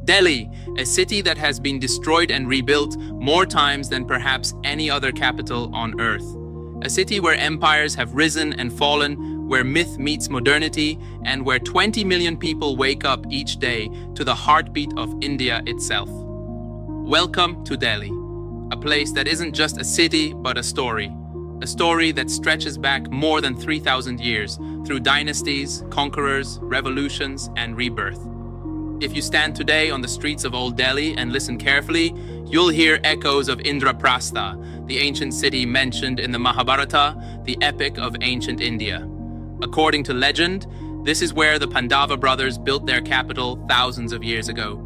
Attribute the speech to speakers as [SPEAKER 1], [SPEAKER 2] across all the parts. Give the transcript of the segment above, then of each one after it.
[SPEAKER 1] Delhi, a city that has been destroyed and rebuilt more times than perhaps any other capital on earth. A city where empires have risen and fallen, where myth meets modernity, and where 20 million people wake up each day to the heartbeat of India itself. Welcome to Delhi, a place that isn't just a city but a story that stretches back more than 3,000 years through dynasties, conquerors, revolutions, and rebirth. If you stand today on the streets of Old Delhi and listen carefully, you'll hear echoes of Indraprastha, the ancient city mentioned in the Mahabharata, the epic of ancient India. According to legend, this is where the Pandava brothers built their capital thousands of years ago.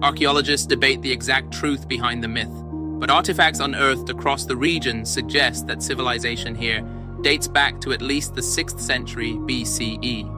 [SPEAKER 1] Archaeologists debate the exact truth behind the myth, but artifacts unearthed across the region suggest that civilization here dates back to at least the 6th century BCE.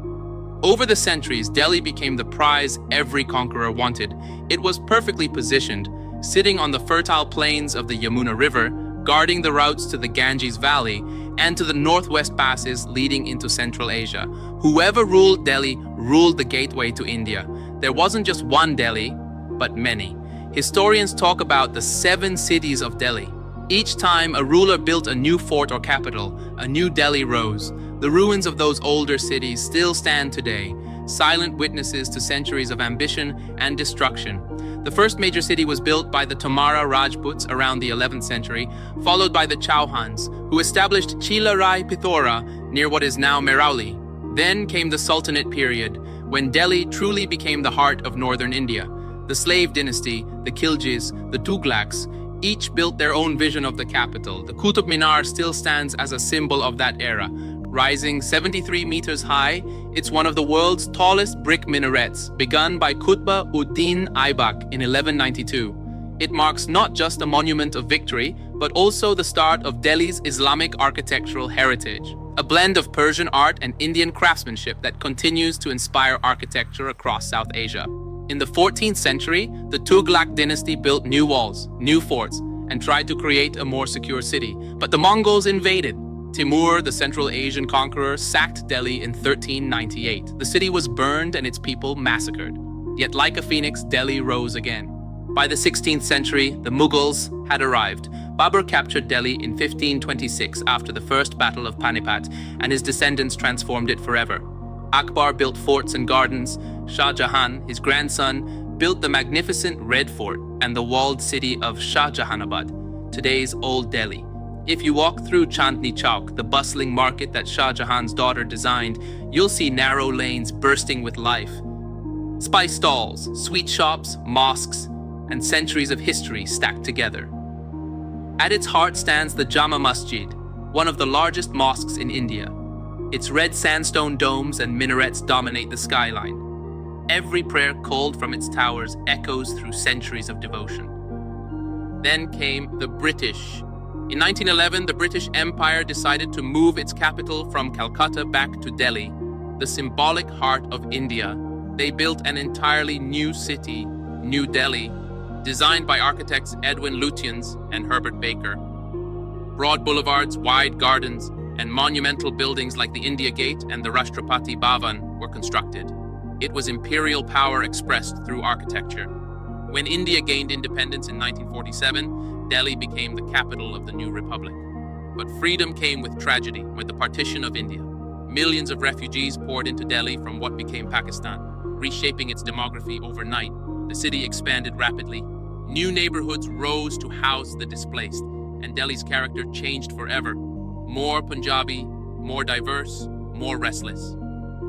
[SPEAKER 1] Over the centuries, Delhi became the prize every conqueror wanted. It was perfectly positioned, sitting on the fertile plains of the Yamuna River, guarding the routes to the Ganges Valley and to the northwest passes leading into Central Asia. Whoever ruled Delhi ruled the gateway to India. There wasn't just one Delhi, but many. Historians talk about the 7 cities of Delhi. Each time a ruler built a new fort or capital, a new Delhi rose. The ruins of those older cities still stand today, silent witnesses to centuries of ambition and destruction. The first major city was built by the Tomara Rajputs around the 11th century, followed by the Chauhans, who established Chilarai Pithora near what is now Merauli. Then came the Sultanate period, when Delhi truly became the heart of northern India. The slave dynasty, the Khiljis, the Tughlaqs, each built their own vision of the capital. The Qutub Minar still stands as a symbol of that era. Rising 73 meters high, it's one of the world's tallest brick minarets, begun by Qutb ud-Din Aibak in 1192. It marks not just a monument of victory, but also the start of Delhi's Islamic architectural heritage, a blend of Persian art and Indian craftsmanship that continues to inspire architecture across South Asia. In the 14th century, the Tughlaq dynasty built new walls, new forts, and tried to create a more secure city. But the Mongols invaded. Timur, the Central Asian conqueror, sacked Delhi in 1398. The city was burned and its people massacred. Yet like a phoenix, Delhi rose again. By the 16th century, the Mughals had arrived. Babur captured Delhi in 1526 after the First Battle of Panipat, and his descendants transformed it forever. Akbar built forts and gardens. Shah Jahan, his grandson, built the magnificent Red Fort and the walled city of Shah Jahanabad, today's Old Delhi. If you walk through Chandni Chowk, the bustling market that Shah Jahan's daughter designed, you'll see narrow lanes bursting with life. Spice stalls, sweet shops, mosques, and centuries of history stacked together. At its heart stands the Jama Masjid, one of the largest mosques in India. Its red sandstone domes and minarets dominate the skyline. Every prayer called from its towers echoes through centuries of devotion. Then came the British. In 1911, the British Empire decided to move its capital from Calcutta back to Delhi, the symbolic heart of India. They built an entirely new city, New Delhi, designed by architects Edwin Lutyens and Herbert Baker. Broad boulevards, wide gardens, and monumental buildings like the India Gate and the Rashtrapati Bhavan were constructed. It was imperial power expressed through architecture. When India gained independence in 1947, Delhi became the capital of the new republic. But freedom came with tragedy, with the partition of India. Millions of refugees poured into Delhi from what became Pakistan, reshaping its demography overnight. The city expanded rapidly. New neighborhoods rose to house the displaced, and Delhi's character changed forever. More Punjabi, more diverse, more restless.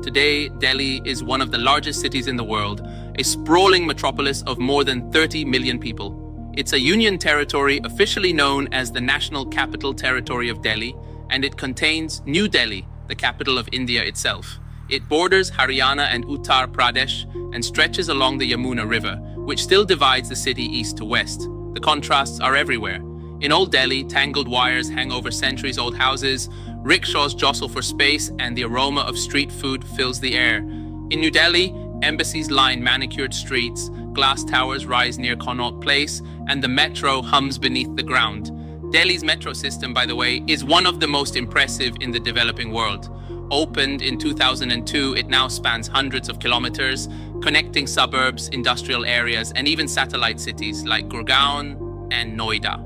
[SPEAKER 1] Today, Delhi is one of the largest cities in the world, a sprawling metropolis of more than 30 million people. It's a union territory officially known as the National Capital Territory of Delhi, and it contains New Delhi, the capital of India itself. It borders Haryana and Uttar Pradesh and stretches along the Yamuna River, which still divides the city east to west. The contrasts are everywhere. In Old Delhi, tangled wires hang over centuries-old houses, rickshaws jostle for space, and the aroma of street food fills the air. In New Delhi, embassies line manicured streets, glass towers rise near Connaught Place, and the metro hums beneath the ground. Delhi's metro system, by the way, is one of the most impressive in the developing world. Opened in 2002, it now spans hundreds of kilometers, connecting suburbs, industrial areas, and even satellite cities like Gurgaon and Noida.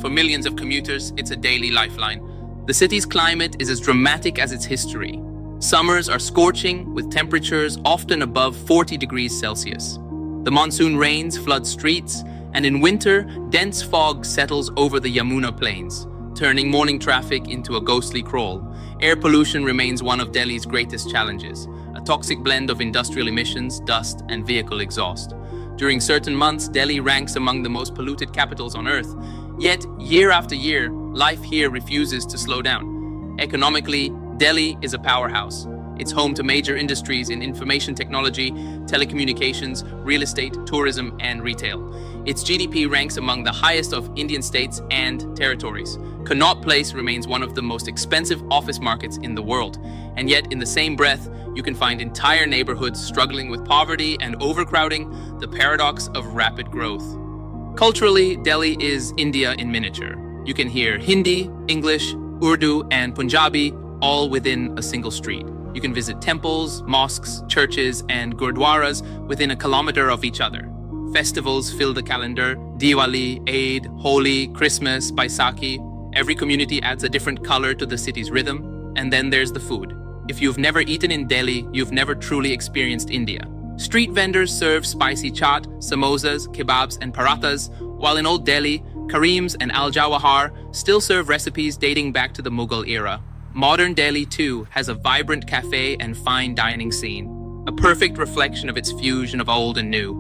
[SPEAKER 1] For millions of commuters, it's a daily lifeline. The city's climate is as dramatic as its history. Summers are scorching, with temperatures often above 40 degrees Celsius. The monsoon rains flood streets, and in winter, dense fog settles over the Yamuna plains, turning morning traffic into a ghostly crawl. Air pollution remains one of Delhi's greatest challenges, a toxic blend of industrial emissions, dust, and vehicle exhaust. During certain months, Delhi ranks among the most polluted capitals on Earth. Yet, year after year, life here refuses to slow down. Economically, Delhi is a powerhouse. It's home to major industries in information technology, telecommunications, real estate, tourism, and retail. Its GDP ranks among the highest of Indian states and territories. Connaught Place remains one of the most expensive office markets in the world. And yet, in the same breath, you can find entire neighborhoods struggling with poverty and overcrowding, the paradox of rapid growth. Culturally, Delhi is India in miniature. You can hear Hindi, English, Urdu, and Punjabi all within a single street. You can visit temples, mosques, churches, and gurdwaras within a kilometer of each other. Festivals fill the calendar: Diwali, Eid, Holi, Christmas, Baisakhi. Every community adds a different color to the city's rhythm. And then there's the food. If you've never eaten in Delhi, you've never truly experienced India. Street vendors serve spicy chaat, samosas, kebabs, and parathas, while in Old Delhi, Kareem's and Al Jawahar still serve recipes dating back to the Mughal era. Modern Delhi, too, has a vibrant cafe and fine dining scene, a perfect reflection of its fusion of old and new.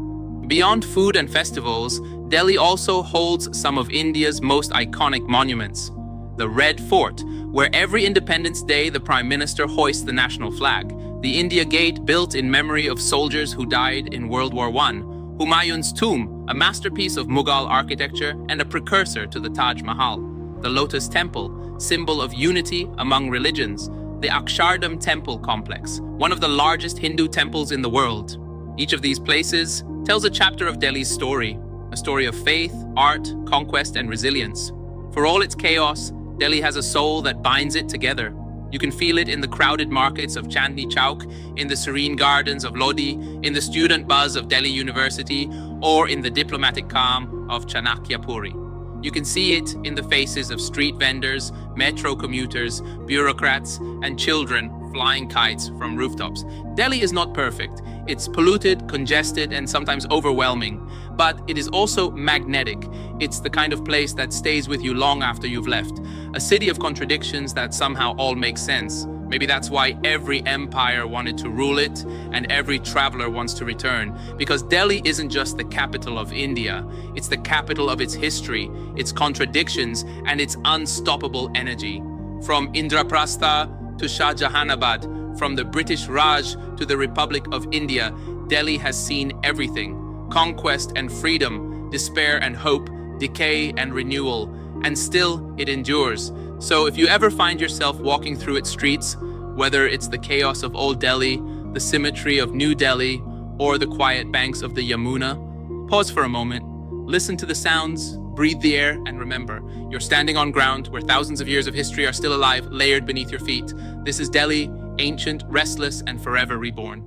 [SPEAKER 1] Beyond food and festivals, Delhi also holds some of India's most iconic monuments. The Red Fort, where every Independence Day the Prime Minister hoists the national flag. The India Gate, built in memory of soldiers who died in World War I. Humayun's tomb, a masterpiece of Mughal architecture and a precursor to the Taj Mahal. The Lotus Temple, symbol of unity among religions. The Akshardham Temple complex, one of the largest Hindu temples in the world. Each of these places tells a chapter of Delhi's story, a story of faith, art, conquest, and resilience. For all its chaos, Delhi has a soul that binds it together. You can feel it in the crowded markets of Chandni Chowk, in the serene gardens of Lodi, in the student buzz of Delhi University, or in the diplomatic calm of Chanakyapuri. You can see it in the faces of street vendors, metro commuters, bureaucrats, and children flying kites from rooftops. Delhi is not perfect. It's polluted, congested, and sometimes overwhelming. But it is also magnetic. It's the kind of place that stays with you long after you've left. A city of contradictions that somehow all make sense. Maybe that's why every empire wanted to rule it and every traveler wants to return. Because Delhi isn't just the capital of India. It's the capital of its history, its contradictions, and its unstoppable energy. From Indraprastha to Shah Jahanabad, from the British Raj to the Republic of India, Delhi has seen everything. Conquest and freedom, despair and hope, decay and renewal. And still, it endures. So if you ever find yourself walking through its streets, whether it's the chaos of Old Delhi, the symmetry of New Delhi, or the quiet banks of the Yamuna, pause for a moment, listen to the sounds, breathe the air, and remember, you're standing on ground where thousands of years of history are still alive, layered beneath your feet. This is Delhi, ancient, restless, and forever reborn.